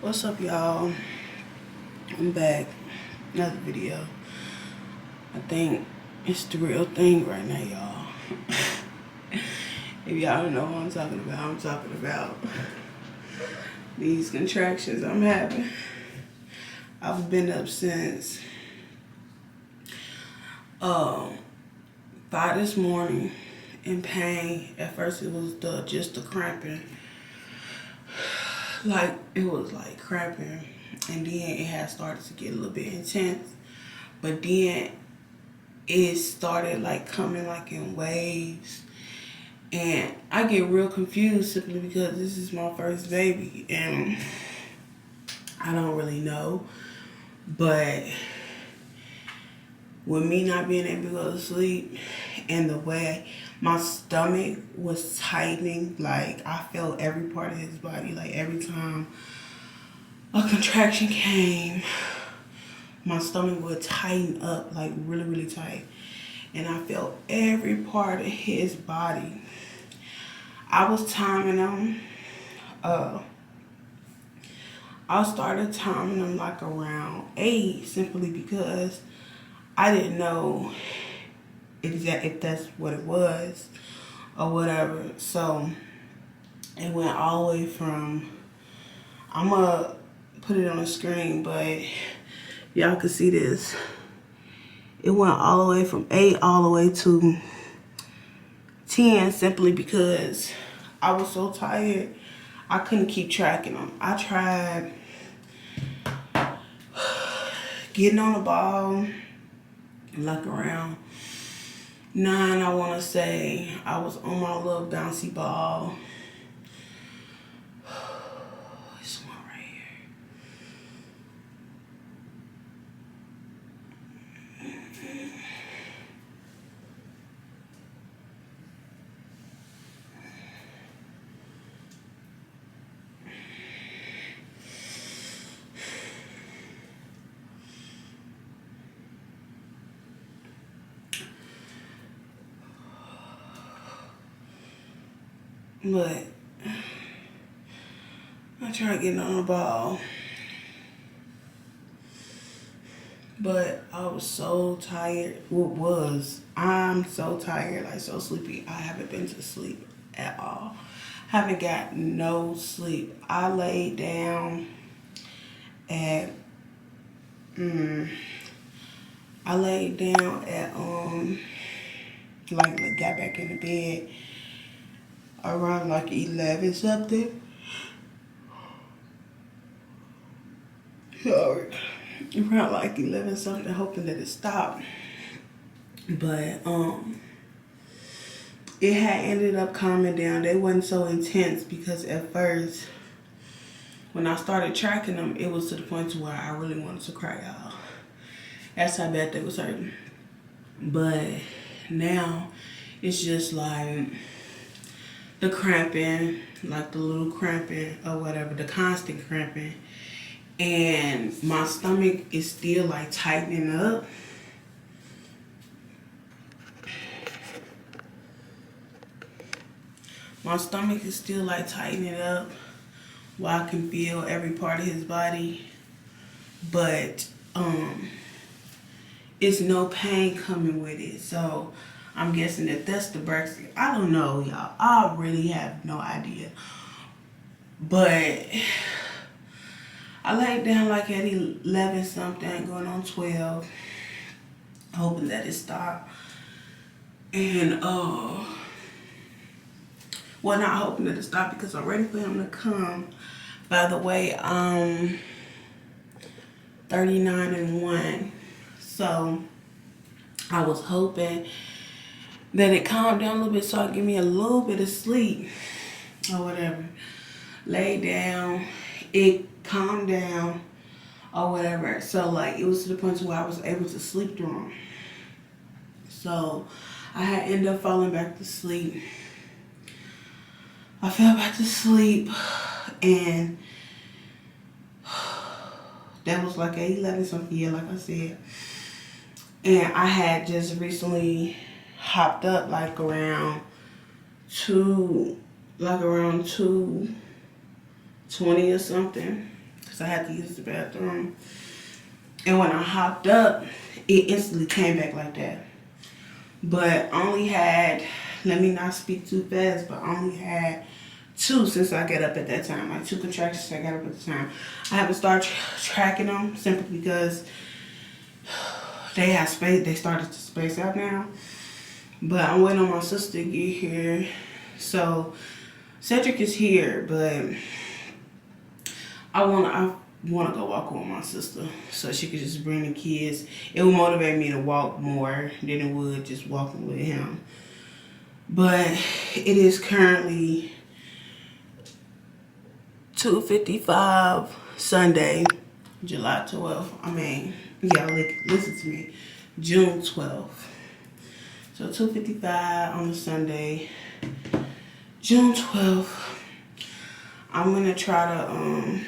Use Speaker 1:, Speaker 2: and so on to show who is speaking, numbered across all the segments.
Speaker 1: What's up, y'all? I'm back. Another video. I think it's the real thing right now, y'all. If y'all don't know what I'm talking about these contractions I'm having. I've been up since 5 this morning in pain. At first it was just the cramping. Like, it was like cramping, and then it had started to get a little bit intense, but then it started like coming like in waves, and I get real confused simply because this is my first baby and I don't really know. But with me not being able to go to sleep and the way my stomach was tightening, like I felt every part of his body, like every time a contraction came, my stomach would tighten up like really, really tight. And I felt every part of his body. I was timing him. I started timing him like around 8 simply because I didn't know if that's what it was or whatever. So it went all the way from, I'm gonna put it on the screen, but y'all can see this. It went all the way from 8 all the way to 10 simply because I was so tired. I couldn't keep tracking them. I tried getting on the ball like around 9, I want to say. I was on my little bouncy ball. This one right here. But I tried getting on the ball. But I was so tired. I'm so tired, like so sleepy. I haven't been to sleep at all. Haven't got no sleep. I laid down at like got back in the bed around like 11 something. Sorry. Around like 11 something, hoping that it stopped. But it had ended up calming down. They wasn't so intense because at first when I started tracking them, it was to the point to where I really wanted to cry out. That's how bad they was hurting. But now it's just like the cramping, like the little cramping or whatever, the constant cramping. And my stomach is still like tightening up. My stomach is still like tightening up while I can feel every part of his body. But it's no pain coming with it. So I'm guessing that that's the breast. I don't know, y'all. I really have no idea. But I laid down like at 11 something, going on 12, hoping that it stopped. And well, not hoping that it stopped because I'm ready for him to come. By the way, 39 and 1. So I was hoping that it calmed down a little bit so it give me a little bit of sleep or whatever. Lay down, it calmed down or whatever. So like it was to the point where I was able to sleep through them. So I had ended up falling back to sleep. I fell back to sleep and that was like 11 something, yeah, like I said. And I had just recently hopped up like around 2:20 or something. because I had to use the bathroom. And when I hopped up, it instantly came back like that. But I only had, let me not speak too fast, but I only had 2 since I got up at that time. Like 2 contractions since I got up at the time. I haven't started tracking them simply because they have space. They started to space out now. But I'm waiting on my sister to get here. So Cedric is here, but I wanna go walk with my sister so she could just bring the kids. It would motivate me to walk more than it would just walking with him. But it is currently 2:55 Sunday, July 12th. I mean, yeah, listen to me. June 12th. So 2:55 on a Sunday, June 12th. I'm gonna try to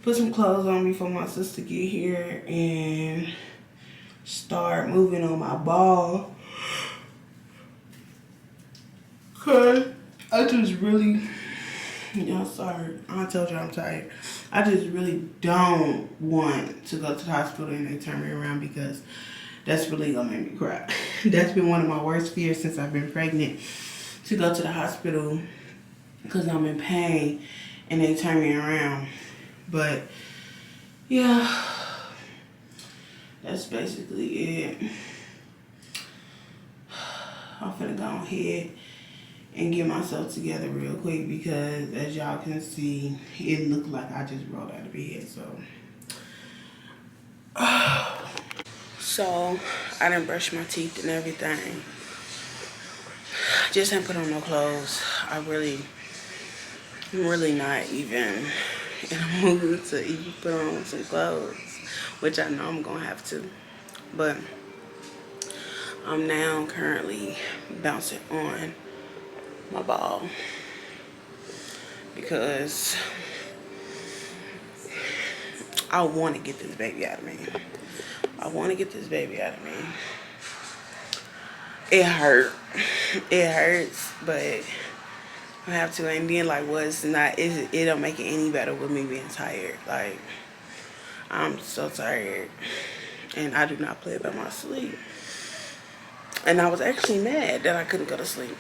Speaker 1: put some clothes on before my sister get here and start moving on my ball. Cause I just really, sorry, I told you I'm tired. I just really don't want to go to the hospital and they turn me around because that's really gonna make me cry. That's been one of my worst fears since I've been pregnant, to go to the hospital because I'm in pain and they turn me around. But yeah, that's basically it. I'm finna go ahead and get myself together real quick because as y'all can see, it looked like I just rolled out of bed. So I didn't brush my teeth and everything. Just didn't put on no clothes. I'm really not even in a mood to even put on some clothes, which I know I'm gonna have to. But I'm now currently bouncing on my ball because I want to get this baby out of me. I want to get this baby out of me. It hurt. It hurts, but I have to. And then like what's not, it don't make it any better with me being tired. Like I'm so tired and I do not play about my sleep. And I was actually mad that I couldn't go to sleep.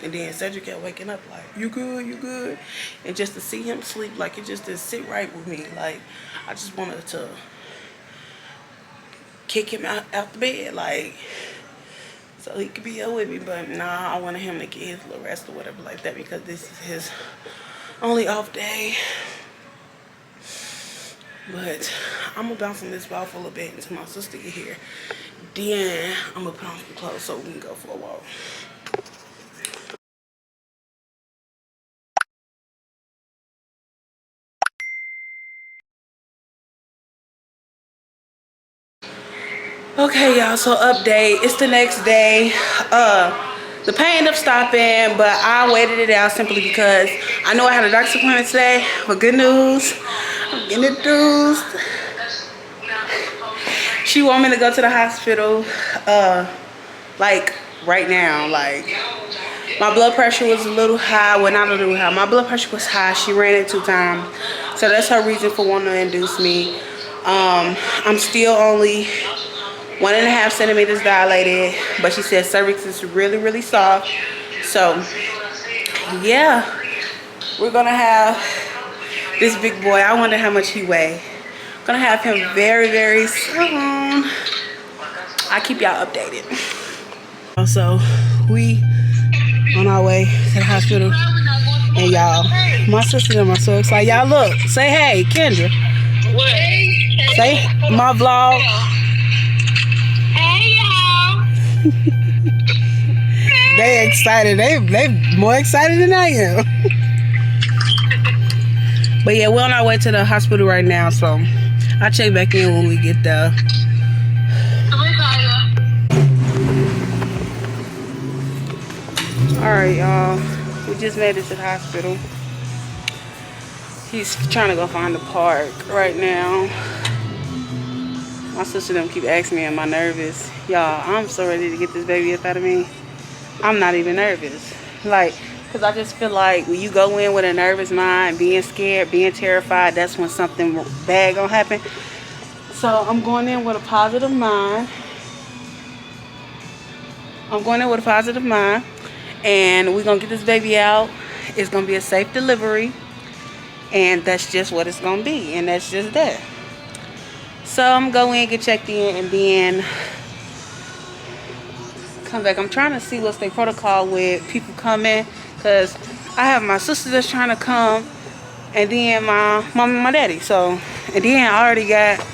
Speaker 1: And then Cedric kept waking up like, you good, you good? And just to see him sleep, like it just didn't sit right with me. Like I just wanted to kick him out the bed, like, so he could be here with me. But nah, I wanted him to get his little rest or whatever like that because this is his only off day. But I'm gonna bounce on this ball for a little bit until my sister get here. Then I'm gonna put on some clothes so we can go for a walk. Okay, y'all, so update. It's the next day. The pain ended up stopping, but I waited it out simply because I know I had a doctor's appointment today. But good news, I'm getting induced. She want me to go to the hospital, like right now. Like my blood pressure was a little high. Well, not a little high. My blood pressure was high. She ran it 2 times, so that's her reason for wanting to induce me. I'm still only 1.5 centimeters dilated, but she said cervix is really, really soft. So yeah, we're gonna have this big boy. I wonder how much he weigh. Gonna have him very, very soon. I'll keep y'all updated. Also, we on our way to the hospital, and y'all, my sister and them are so excited. Y'all look, say hey, Kendra. Say my vlog. They excited. They more excited than I am. But yeah, we're on our way to the hospital right now, so I'll check back in when we get there. Alright, y'all. We just made it to the hospital. He's trying to go find the park right now. My sister them keep asking me, am I nervous? Y'all, I'm so ready to get this baby up out of me. I'm not even nervous. Like, Because I just feel like when you go in with a nervous mind, being scared, being terrified, that's when something bad gonna happen. So I'm going in with a positive mind. And we're gonna get this baby out. It's gonna be a safe delivery, and that's just what it's gonna be, and that's just that. So I'm gonna go in, get checked in, and then come back. I'm trying to see what's their protocol with people coming, because I have my sister that's trying to come, and then my mom and my daddy. So, and then I already got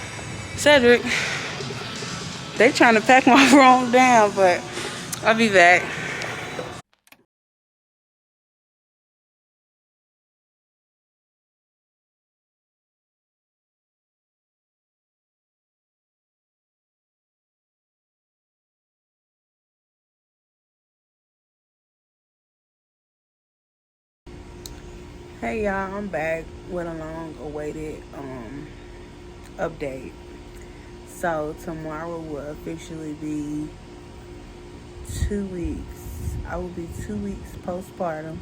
Speaker 1: Cedric. They trying to pack my room down, but I'll be back. Hey y'all, I'm back with a long awaited update. So tomorrow will officially be 2 weeks. I will be 2 weeks postpartum.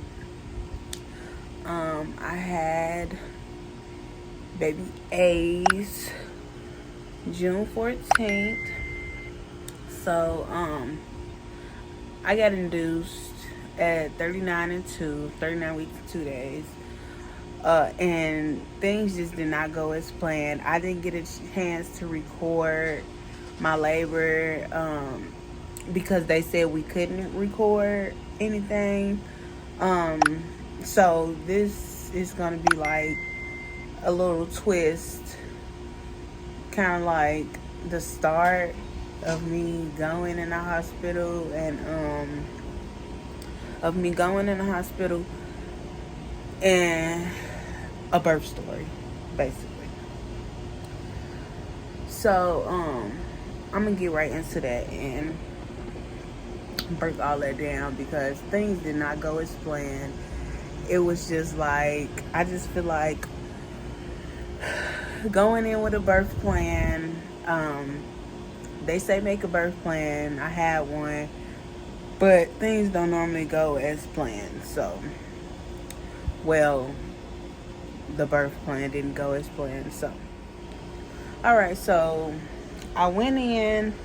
Speaker 1: I had baby A's June 14th. So I got induced at 39 weeks and 2 days. And things just did not go as planned. I didn't get a chance to record my labor because they said we couldn't record anything. So this is gonna be like a little twist, kind of like the start of me going in the hospital and and a birth story, basically. So I'm gonna get right into that and break all that down because things did not go as planned. It was just like, I just feel like going in with a birth plan. They say make a birth plan. I had one, but things don't normally go as planned. So, well, the birth plan didn't go as planned. So, all right. So, I went in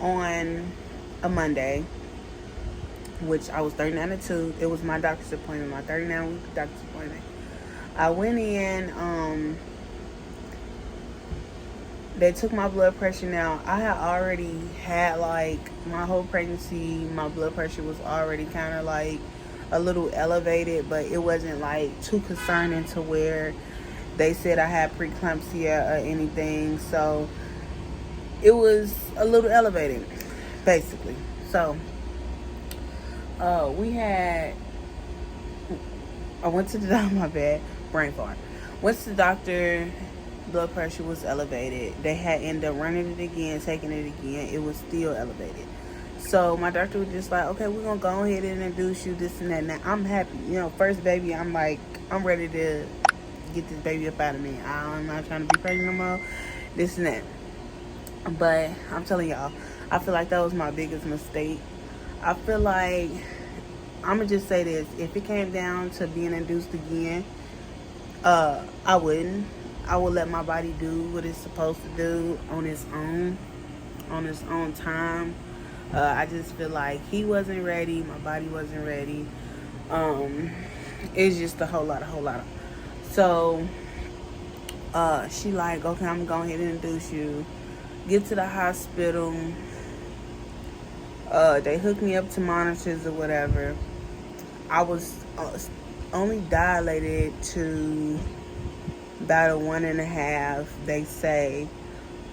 Speaker 1: on a Monday, which I was 39-2. It was my doctor's appointment, my 39-week doctor's appointment. I went in. They took my blood pressure now. I had already had, like, my whole pregnancy, my blood pressure was already kind of, like, a little elevated, but it wasn't, like, too concerning to where they said I had preeclampsia or anything. So, it was a little elevated, basically. So, I went to the doctor, my bad, brain fart. Went to the doctor. Blood pressure was elevated. They had ended up running it again, taking it again. It was still elevated. So my doctor was just like, okay, we're gonna go ahead and induce you, this and that. Now I'm happy, first baby. I'm like, I'm ready to get this baby up out of me. I'm not trying to be pregnant no more, this and that. But I'm telling y'all, I feel like that was my biggest mistake. I feel like, I'm gonna just say this: if it came down to being induced again, I wouldn't. I will let my body do what it's supposed to do on its own time. I just feel like he wasn't ready, my body wasn't ready. It's just a whole lot. So, she like, okay, I'm going ahead and induce you. Get to the hospital. They hooked me up to monitors or whatever. I was only dilated to about a 1.5, they say.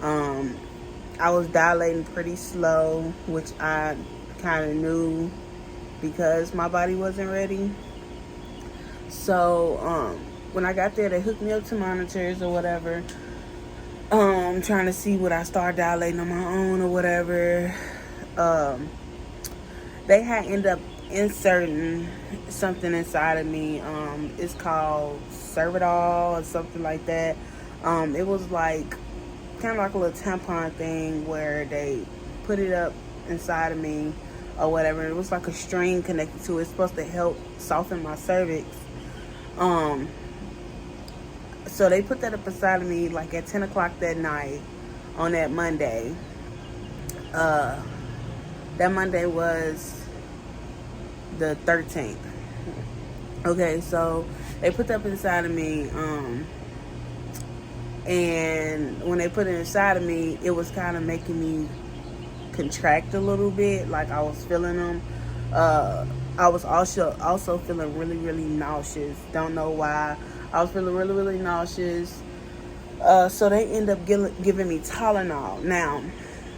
Speaker 1: I was dilating pretty slow, which I kind of knew because my body wasn't ready. So when I got there, they hooked me up to monitors or whatever, trying to see would I start dilating on my own or whatever. They had ended up inserting something inside of me. It's called Cervidol or something like that. It was like kind of like a little tampon thing where they put it up inside of me. or whatever. It was like a string connected to it. It's supposed to help soften my cervix. So they put that up inside of me like at 10 o'clock that night on that Monday. That Monday was the 13th. Okay, so they put that up inside of me. And when they put it inside of me, it was kind of making me contract a little bit. Like I was feeling them. I was also feeling really, really nauseous. Don't know why. I was feeling really, really nauseous. So they end up giving me Tylenol. Now,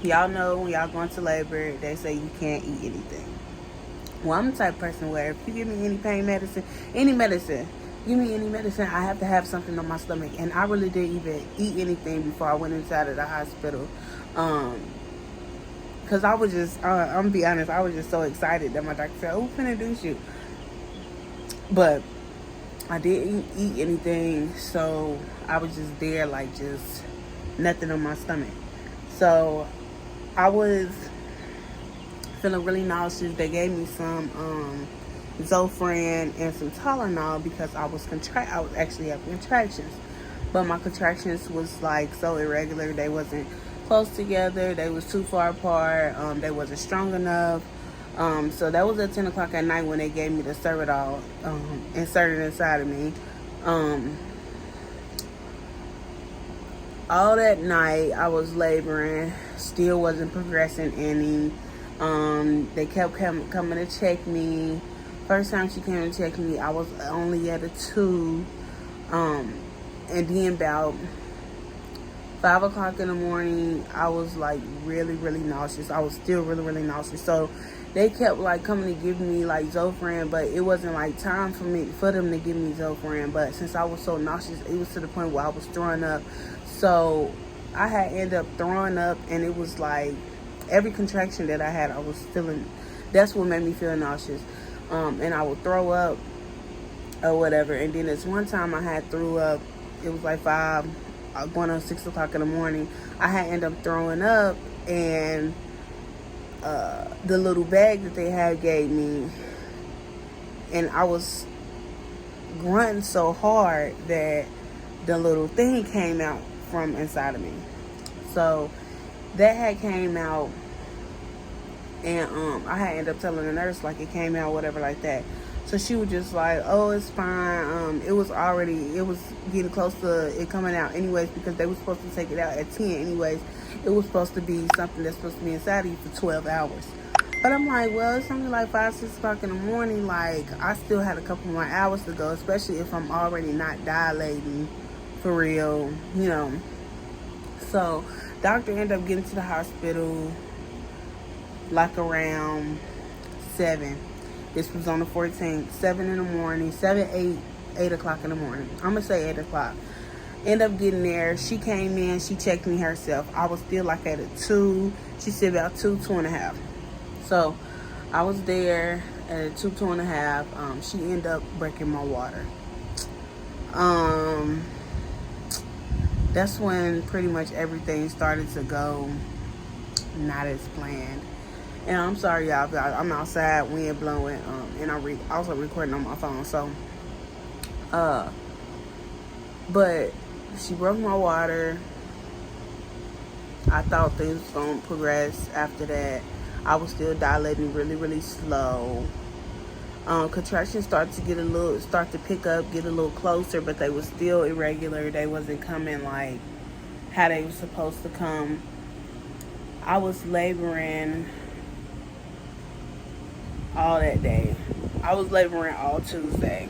Speaker 1: y'all know when y'all go into labor, they say you can't eat anything. Well, I'm the type of person where if you give me any pain medicine, give me any medicine, I have to have something on my stomach. And I really didn't even eat anything before I went inside of the hospital. Because I was just, I'm going to be honest, I was just so excited that my doctor said, oh, we're finna do you. But I didn't eat anything, so I was just there like just nothing on my stomach. So I was feeling really nauseous. They gave me some Zofran and some Tylenol because I was actually having contractions, but my contractions was like so irregular. They wasn't close together. They was too far apart. They wasn't strong enough. So that was at 10 o'clock at night when they gave me the Ceridol inserted inside of me. All that night I was laboring, still wasn't progressing any. They kept coming to check me. First time she came to check me, I was only at a 2. And then about 5 o'clock in the morning, I was like really, really nauseous. I was still really, really nauseous. So they kept like coming to give me like Zofran, but it wasn't like time for them to give me Zofran. But since I was so nauseous, it was to the point where I was throwing up. So I had ended up throwing up, and it was like every contraction that I had, I was feeling. That's what made me feel nauseous. And I would throw up or whatever. And then this one time I had threw up. It was like 5, going on 6 o'clock in the morning. I had ended up throwing up, and the little bag that they had gave me, and I was grunting so hard that the little thing came out from inside of me. So that had came out, and I had ended up telling the nurse like it came out, whatever like that. So she was just like, oh, it's fine. It was getting close to it coming out anyways, because they were supposed to take it out at 10 anyways. It was supposed to be something that's supposed to be inside of you for 12 hours. But I'm like, well, it's only like 5, 6 o'clock in the morning. Like, I still had a couple more hours to go, especially if I'm already not dilating for real, you know. So doctor ended up getting to the hospital like around 7. This was on the 14th, 7 in the morning, 8 o'clock in the morning. I'm going to say 8 o'clock. End up getting there. She came in. She checked me herself. I was still like at a 2. She said about 2.5. So I was there at a 2.5. She ended up breaking my water. That's when pretty much everything started to go not as planned. And I'm sorry, y'all, but I'm outside, wind blowing, and I'm also recording on my phone. So, but she broke my water. I thought things was gonna progress after that. I was still dilating really, really slow. Contractions start to pick up, get a little closer, but they were still irregular. They wasn't coming like how they were supposed to come. I was laboring all that day. I was laboring all Tuesday,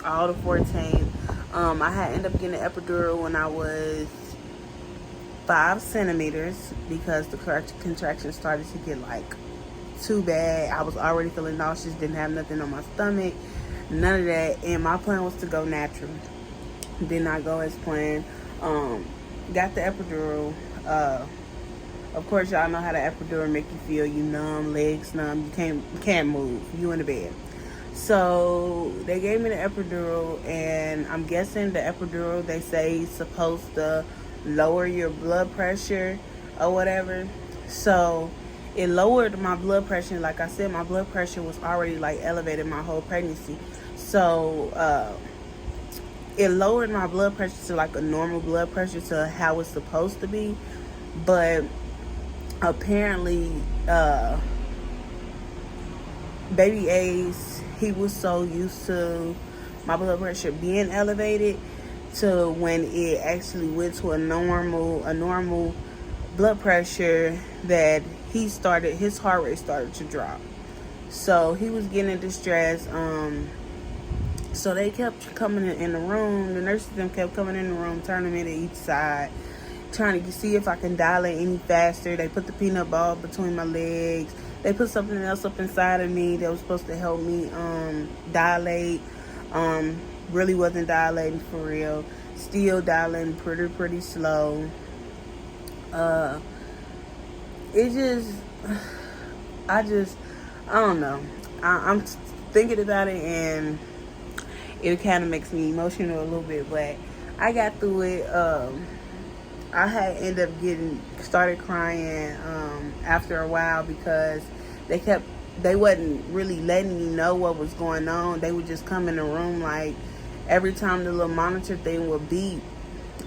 Speaker 1: all the 14th. I had ended up getting an epidural when I was 5 centimeters because the contractions started to get like too bad. I was already feeling nauseous, didn't have nothing on my stomach, none of that. And my plan was to go natural. Did not go as planned. Got the epidural. Of course, y'all know how the epidural make you feel. You numb, legs numb. You can't move. You in the bed. So they gave me the epidural, and I'm guessing the epidural, they say, is supposed to lower your blood pressure or whatever. So it lowered my blood pressure. Like I said, my blood pressure was already like elevated my whole pregnancy. So it lowered my blood pressure to like a normal blood pressure, to how it's supposed to be. But apparently baby Ace, he was so used to my blood pressure being elevated, to when it actually went to a normal blood pressure, that his heart rate started to drop. So he was getting distressed. So they kept coming in the room. The nurses them kept coming in the room, turning me to each side, trying to see if I can dilate any faster. They put the peanut ball between my legs. They put something else up inside of me that was supposed to help me dilate. Really wasn't dilating for real. Still dilating pretty slow. It just, I don't know. I'm thinking about it, and it kind of makes me emotional a little bit, but I got through it. I had ended up started crying after a while, because they wasn't really letting me know what was going on. They would just come in the room, like every time the little monitor thing would beep.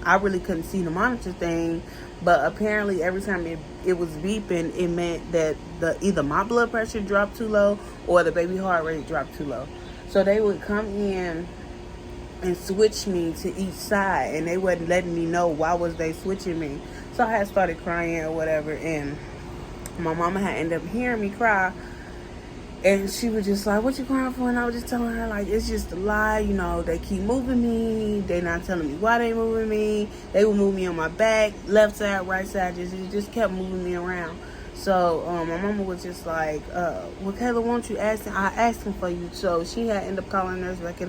Speaker 1: I really couldn't see the monitor thing, but apparently every time it was beeping, it meant that either my blood pressure dropped too low or the baby heart rate dropped too low. So they would come in and switch me to each side, and they wasn't letting me know why was they switching me. So I had started crying or whatever, and my mama had ended up hearing me cry, and she was just like, "What you crying for?" And I was just telling her, like, it's just a lie, you know, they keep moving me, they not telling me why they moving me. They would move me on my back, left side, right side, just kept moving me around. So my mama was just like, well, Kayla, won't you ask him? I asked him for you. So she had ended up calling nurse back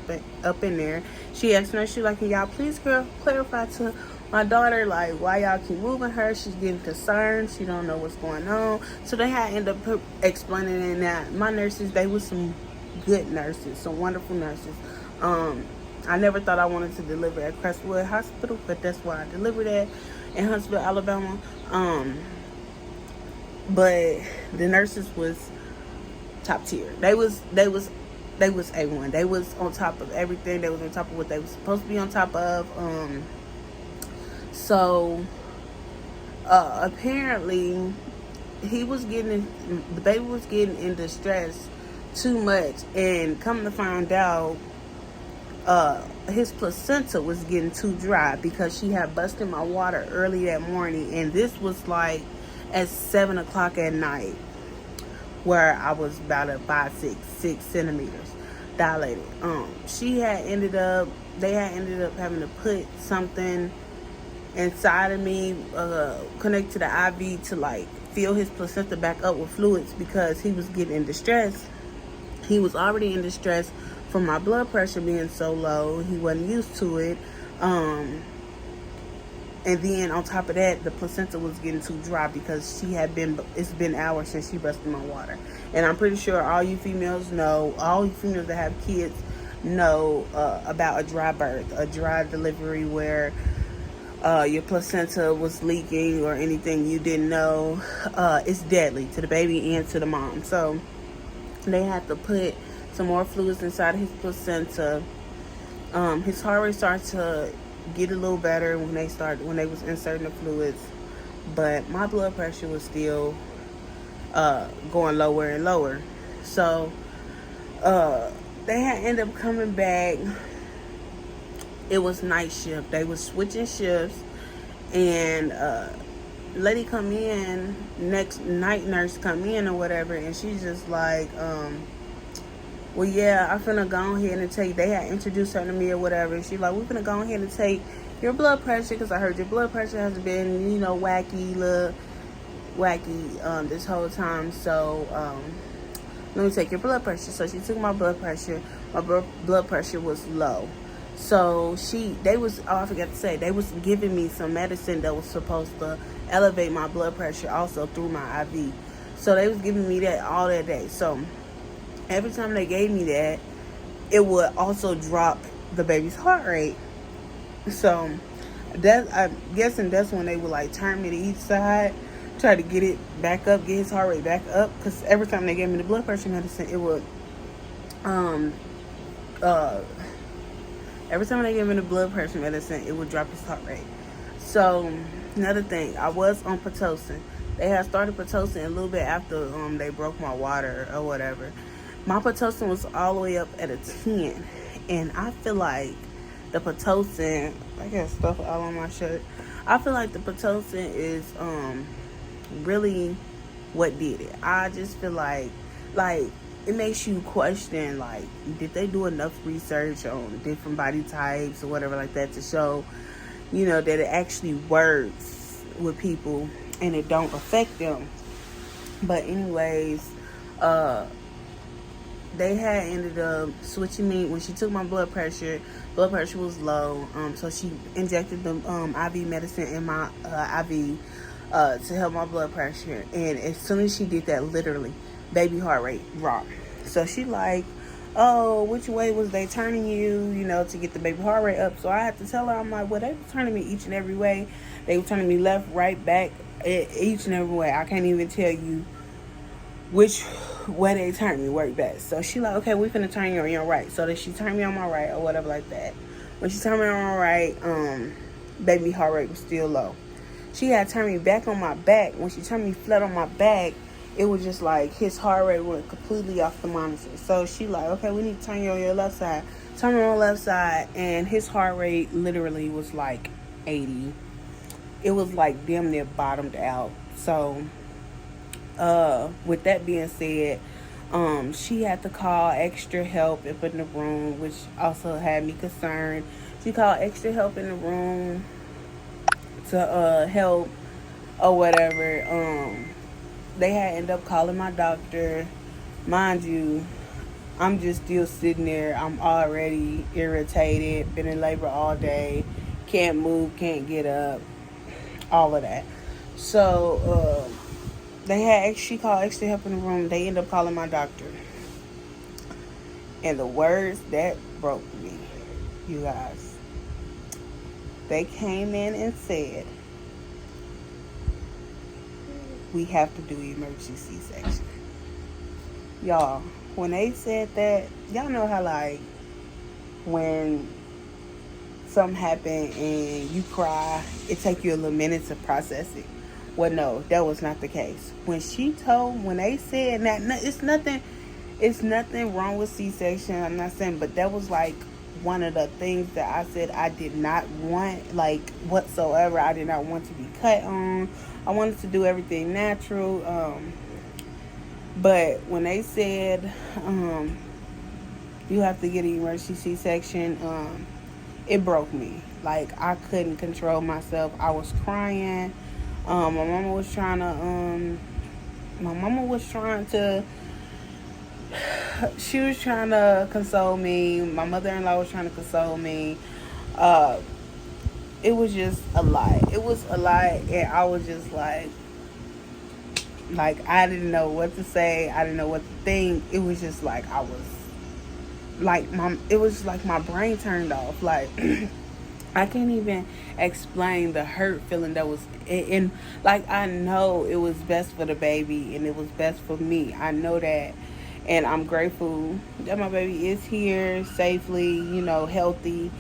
Speaker 1: up in there. She asked nurse, she like, can y'all please clarify to my daughter, like, why y'all keep moving her? She's getting concerned. She don't know what's going on. So they had ended up explaining in that my nurses, they was some good nurses, some wonderful nurses. I never thought I wanted to deliver at Crestwood Hospital, but that's why I delivered at in Huntsville, Alabama. But the nurses was top tier. They was A1. They was on top of everything. They was on top of what they was supposed to be on top of. So apparently the baby was getting in distress too much, and come to find out, his placenta was getting too dry, because she had busted my water early that morning, and this was like at 7 o'clock at night, where I was about a 6 centimeters dilated. They had ended up having to put something inside of me, connect to the IV to like fill his placenta back up with fluids, because he was getting in distress. He was already in distress from my blood pressure being so low. He wasn't used to it. And then on top of that, the placenta was getting too dry, because it's been hours since she busted my water. And I'm pretty sure all you females that have kids know about a dry birth, a dry delivery, where your placenta was leaking or anything you didn't know. It's deadly to the baby and to the mom. So they had to put some more fluids inside his placenta. His heart rate started to get a little better when they was inserting the fluids, but my blood pressure was still going lower and lower. So they had ended up coming back. It was night shift. They was switching shifts, and lady come in, next night nurse come in or whatever, and she's just like, well, yeah, I'm finna go ahead and take, they had introduced her to me or whatever, and she's like, we're finna go ahead and take your blood pressure, because I heard your blood pressure has been, wacky this whole time, so let me take your blood pressure. So she took my blood pressure. My blood pressure was low. So I forgot to say, they was giving me some medicine that was supposed to elevate my blood pressure also through my IV. So they was giving me that all that day. So every time they gave me that, it would also drop the baby's heart rate. So I'm guessing that's when they would like turn me to each side try to get it back up, get his heart rate back up, because every time they gave me the blood pressure medicine, it would every time they gave me the blood pressure medicine, it would drop his heart rate. So another thing, I was on Pitocin. They had started Pitocin a little bit after they broke my water or whatever. My Pitocin was all the way up at a 10, and I feel like the Pitocin, I got stuff all on my shirt. I feel like the Pitocin is really what did it. I just feel like it makes you question, like, did they do enough research on different body types or whatever like that to show, you know, that it actually works with people and it don't affect them. But anyways, they had ended up switching me when she took my blood pressure. Blood pressure was low, so she injected the IV medicine in my IV to help my blood pressure. And as soon as she did that, literally, baby heart rate dropped. So she like, oh, which way was they turning you, you know, to get the baby heart rate up? So I had to tell her, I'm like, well, they were turning me each and every way. They were turning me left, right, back, each and every way. I can't even tell you which way they turned me worked best. So she like, okay, we finna turn you on your right. So that she turned me on my right or whatever like that. When she turned me on my right, baby heart rate was still low. She had turned me back on my back. When she turned me flat on my back, it was just like his heart rate went completely off the monitor. So she like, okay, we need to turn you on your left side. Turn me on the left side, and his heart rate literally was like 80. It was like damn near bottomed out. So with that being said, she had to call extra help up in the room, which also had me concerned. She called extra help in the room to help or whatever. They had ended up calling my doctor. Mind you, I'm just still sitting there. I'm already irritated. Been in labor all day. Can't move, can't get up. All of that. So, she called extra help in the room. They ended up calling my doctor. And the words that broke me, you guys. They came in and said, we have to do emergency C-section. Y'all, when they said that, y'all know how, like, when something happened and you cry, it take you a little minute to process it. Well, no, that was not the case. When they said that, it's nothing wrong with C-section. I'm not saying, but that was like one of the things that I said I did not want, like, whatsoever. I did not want to be cut on. I wanted to do everything natural. But when they said you have to get an emergency C-section, it broke me. Like, I couldn't control myself. I was crying. My mama was trying to console me. My mother-in-law was trying to console me. It was just a lot. It was a lot, and I was just like I didn't know what to say. I didn't know what to think. It was just like I was like it was like my brain turned off. Like I can't even explain the hurt feeling that was in. Like, I know it was best for the baby and it was best for me. I know that. And I'm grateful that my baby is here safely, you know, healthy.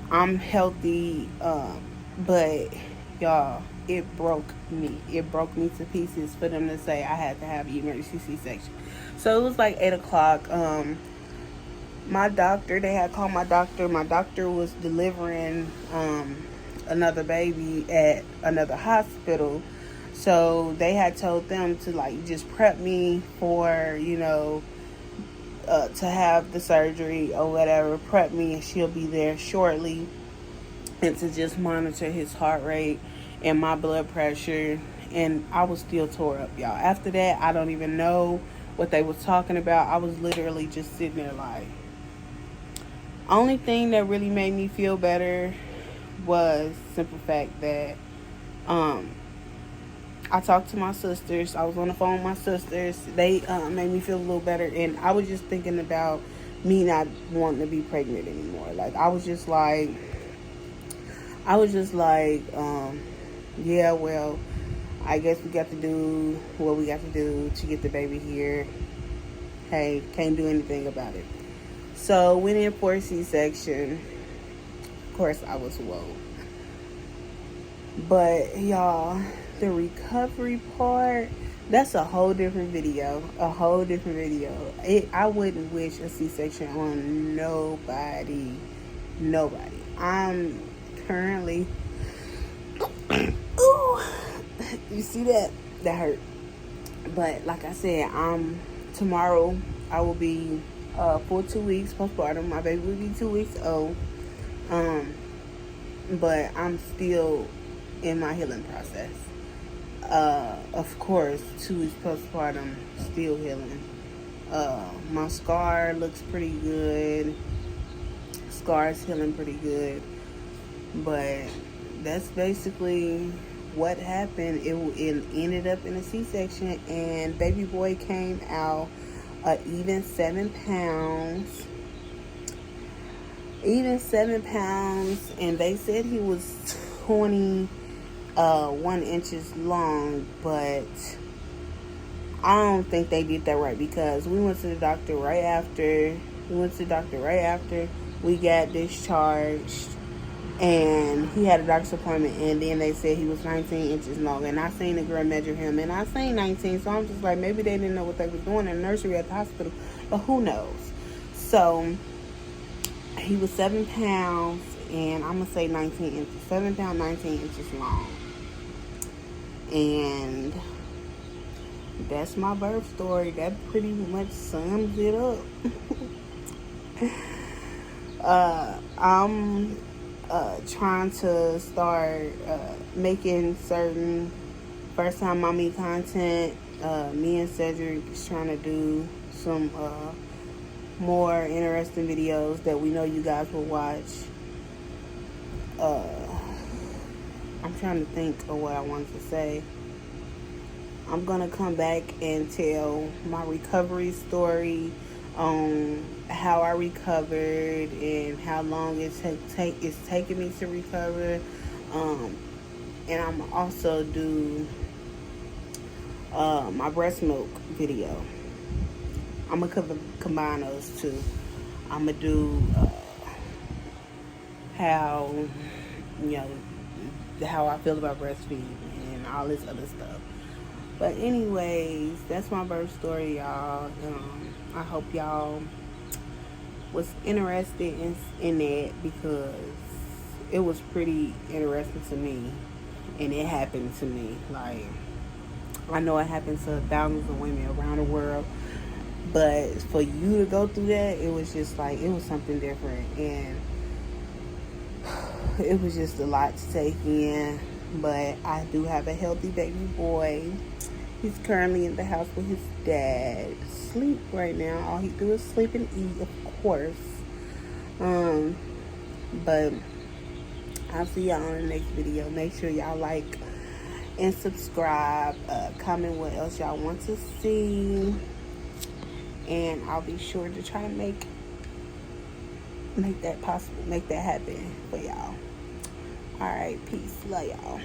Speaker 1: I'm healthy. But, y'all, it broke me. It broke me to pieces for them to say I had to have an emergency C-section. So, it was like 8 o'clock. My doctor, they had called my doctor. My doctor was delivering another baby at another hospital. So they had told them to, like, just prep me for, you know, to have the surgery or whatever. Prep me, and she'll be there shortly. And to just monitor his heart rate and my blood pressure. And I was still tore up, y'all. After that, I don't even know what they was talking about. I was literally just sitting there like... Only thing that really made me feel better was the simple fact that I talked to my sisters. I was on the phone with my sisters. They made me feel a little better. And I was just thinking about me not wanting to be pregnant anymore. Like, I was just like, yeah, well, I guess we got to do what we got to do to get the baby here. Hey, can't do anything about it. So, went in for a C-section. Of course, I was woke. But, y'all, the recovery part, that's a whole different video. I wouldn't wish a C-section on nobody. I'm currently... Ooh, you see that? That hurt. But, like I said, tomorrow I will be for 2 weeks postpartum. My baby will be 2 weeks old. But I'm still in my healing process. Of course, 2 weeks postpartum, still healing. My scar looks pretty good. Scar's healing pretty good. But that's basically what happened. It ended up in a C-section, and baby boy came out even 7 pounds. And they said he was 21 inches long, but I don't think they did that right, because we went to the doctor right after we got discharged, and he had a doctor's appointment, and then they said he was 19 inches long, and I seen the girl measure him, and I seen 19, so I'm just like, maybe they didn't know what they were doing in the nursery at the hospital, but who knows. So he was 7 pounds, and I'm gonna say 19 inches, 7 pounds, 19 inches long. And that's my birth story. That pretty much sums it up. I'm trying to start making certain first time mommy content. Me and Cedric is trying to do some more interesting videos that we know you guys will watch. I'm trying to think of what I wanted to say. I'm gonna come back and tell my recovery story on how I recovered and how long it's taking me to recover. And I'm also do my breast milk video. I'm gonna combine those two. I'm gonna do how I feel about breastfeeding and all this other stuff. But anyways, that's my birth story, y'all. I hope y'all was interested in that, because it was pretty interesting to me, and it happened to me. Like, I know it happens to thousands of women around the world, but for you to go through that, it was just like, it was something different, and it was just a lot to take in. But I do have a healthy baby boy. He's currently in the house with his dad, sleep right now. All he do is sleep and eat, of course. But I'll see y'all on the next video. Make sure y'all like and subscribe. Comment what else y'all want to see, and I'll be sure to try to make that possible, make that happen for y'all. All right, peace, love y'all.